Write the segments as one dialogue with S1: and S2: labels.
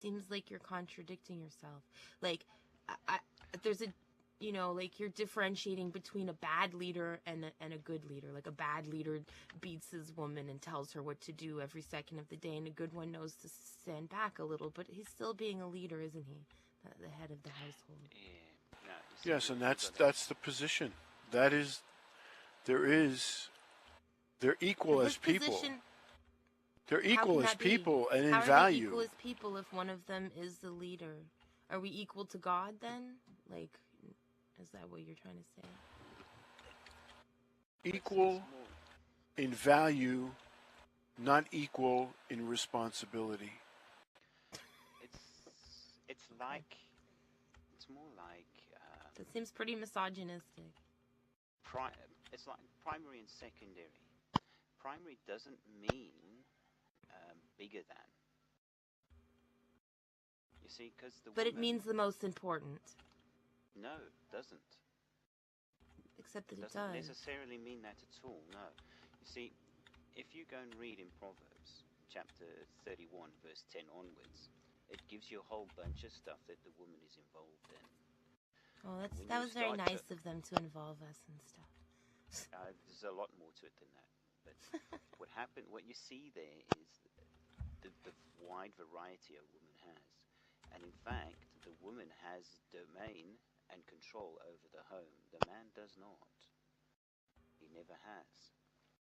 S1: Seems like you're contradicting yourself. Like, there's a, like you're differentiating between a bad leader and a good leader. Like a bad leader beats his woman and tells her what to do every second of the day, and a good one knows to stand back a little, but he's still being a leader, isn't he? The head of the household.
S2: Yeah. No,
S3: Yes, and that's the position. That is, they're equal
S1: But
S3: as
S1: his
S3: people.
S1: position,
S3: They're
S1: how
S3: equal
S1: can
S3: as
S1: that be?
S3: people and in
S1: How are they
S3: value.
S1: equal as people if one of them is the leader? Are we equal to God then? Like, is that what you're trying to say?
S3: Equal in value, not equal in responsibility.
S2: It's like, it's more like
S1: That seems pretty misogynistic.
S2: it's like primary and secondary. Primary doesn't mean bigger than. You see, because
S1: But it means the most important.
S2: No, it doesn't.
S1: Except that it
S2: Doesn't
S1: does.
S2: necessarily mean that at all. No. You see, if you go and read in Proverbs chapter 31, verse 10 onwards, it gives you a whole bunch of stuff that the woman is involved in.
S1: Oh,
S2: When
S1: that
S2: you
S1: was very
S2: start
S1: nice
S2: to-
S1: of them to involve us and stuff.
S2: There's a lot more to it than that. But what you see there is the wide variety a woman has. And in fact, the woman has domain and control over the home. The man does not. He never has.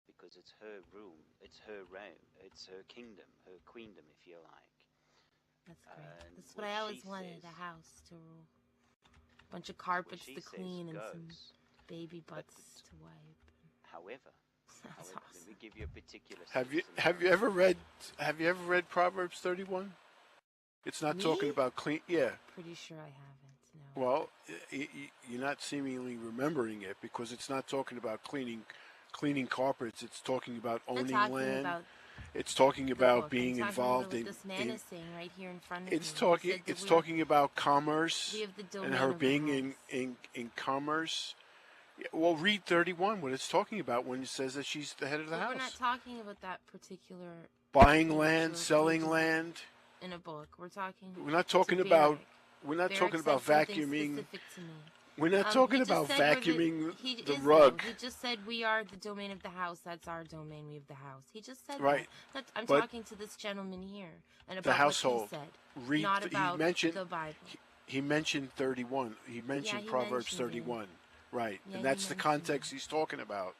S2: Because it's her room, it's her realm, it's her kingdom, her queendom, if you like.
S1: That's great. That's
S2: what
S1: what I always
S2: she
S1: wanted,
S2: says-
S1: a house to rule. A bunch of carpets
S2: she
S1: to
S2: says
S1: clean and some
S2: goes.
S1: baby
S2: But
S1: butts to wipe.
S2: However,
S1: That's
S2: let
S1: awesome.
S2: me give you a particular.
S3: Have you
S2: scenario.
S3: ever read Proverbs 31? It's not
S1: Me?
S3: talking about clean. Yeah.
S1: Pretty sure I haven't, no.
S3: Well, you're not seemingly remembering it because it's not talking about cleaning carpets. It's talking about
S1: I'm
S3: owning
S1: talking
S3: land.
S1: about
S3: It's talking
S1: the
S3: about
S1: book.
S3: being
S1: I'm talking
S3: involved
S1: about
S3: in.
S1: what this man is saying right here in front of
S3: It's
S1: me.
S3: talking.
S1: He said that
S3: It's talking about commerce
S1: we have the domain
S3: and her
S1: of the
S3: being
S1: house.
S3: in commerce. Yeah, well, read 31. What it's talking about when it says that she's the head of the
S1: But
S3: house.
S1: we're not talking about that particular
S3: Buying
S1: page
S3: land,
S1: or
S3: selling
S1: pages
S3: land.
S1: in a book. We're talking.
S3: We're not talking
S1: to
S3: about.
S1: Barrick.
S3: We're not
S1: Barrick
S3: talking
S1: said
S3: about
S1: something
S3: vacuuming.
S1: specific to me.
S3: We're not
S1: He
S3: talking
S1: just
S3: about
S1: said we're
S3: vacuuming
S1: he
S3: the
S1: is,
S3: rug.
S1: though. He just said we are the domain of the house. That's our domain. We have the house. He just said
S3: Right.
S1: that. I'm
S3: But
S1: talking to this gentleman here and
S3: the
S1: about
S3: household.
S1: what he said,
S3: Read.
S1: not about
S3: He mentioned.
S1: the Bible.
S3: He mentioned 31. He mentioned
S1: he
S3: Proverbs
S1: mentioned it.
S3: 31. Right.
S1: Yeah,
S3: And
S1: he
S3: that's the
S1: mentioned
S3: context
S1: it.
S3: he's talking about.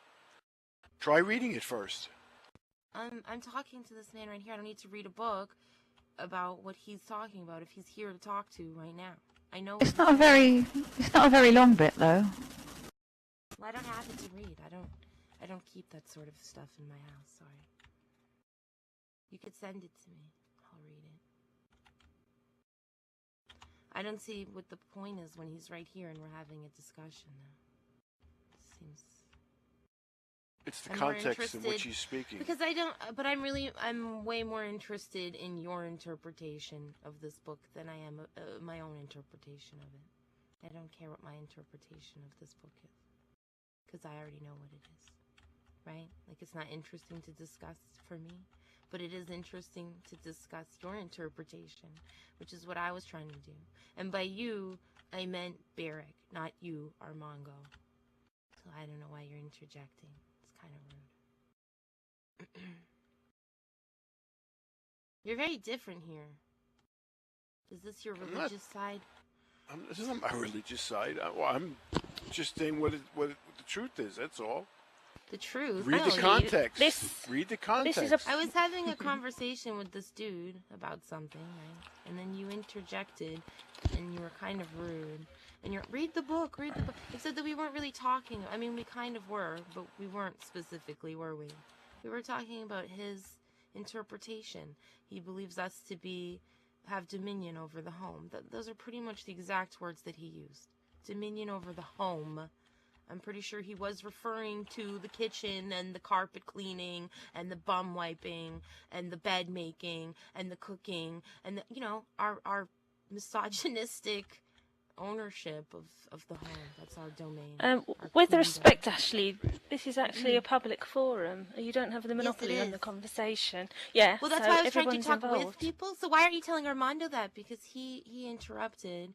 S3: Try reading it first.
S1: I'm talking to this man right here. I don't need to read a book about what he's talking about if he's here to talk to right now. I know.
S4: It's not a very long bit though.
S1: Well, I don't have it to read. I don't keep that sort of stuff in my house. Sorry. You could send it to me. I'll read it. I don't see what the point is when he's right here and we're having a discussion now. It seems.
S3: It's the
S1: I'm more
S3: context in which
S1: interested-
S3: he's speaking.
S1: Because I don't, but I'm way more interested in your interpretation of this book than I am my own interpretation of it. I don't care what my interpretation of this book is. Because I already know what it is. Right? Like, it's not interesting to discuss for me, but it is interesting to discuss your interpretation, which is what I was trying to do. And by you, I meant Barrick, not you, Armango. So I don't know why you're interjecting. It's kind of rude. You're very different here. Is this your
S3: I'm
S1: religious side?
S3: This is not my religious side. I'm just saying what the truth is. That's all.
S1: The truth.
S3: Read
S1: I
S3: the
S1: don't need-
S3: context. Read the context.
S1: I was having a conversation with this dude about something, right? And then you interjected, and you were kind of rude. And you're, read the book. Except that we weren't really talking. I mean, we kind of were, but we weren't specifically, were we? We were talking about his interpretation. He believes us to have dominion over the home. Those are pretty much the exact words that he used. Dominion over the home. I'm pretty sure he was referring to the kitchen and the carpet cleaning and the bum wiping and the bed making and the cooking and our misogynistic ownership of the home. That's our domain.
S5: With
S1: queendom.
S5: respect, Ashley, this is actually a public forum. You don't have the
S1: Yes, it
S5: monopoly on the
S1: is.
S5: conversation. Yeah,
S1: Well, that's
S5: so
S1: why I was trying to
S5: everyone's
S1: talk with
S5: involved.
S1: people. So why aren't you telling Armando that? Because he interrupted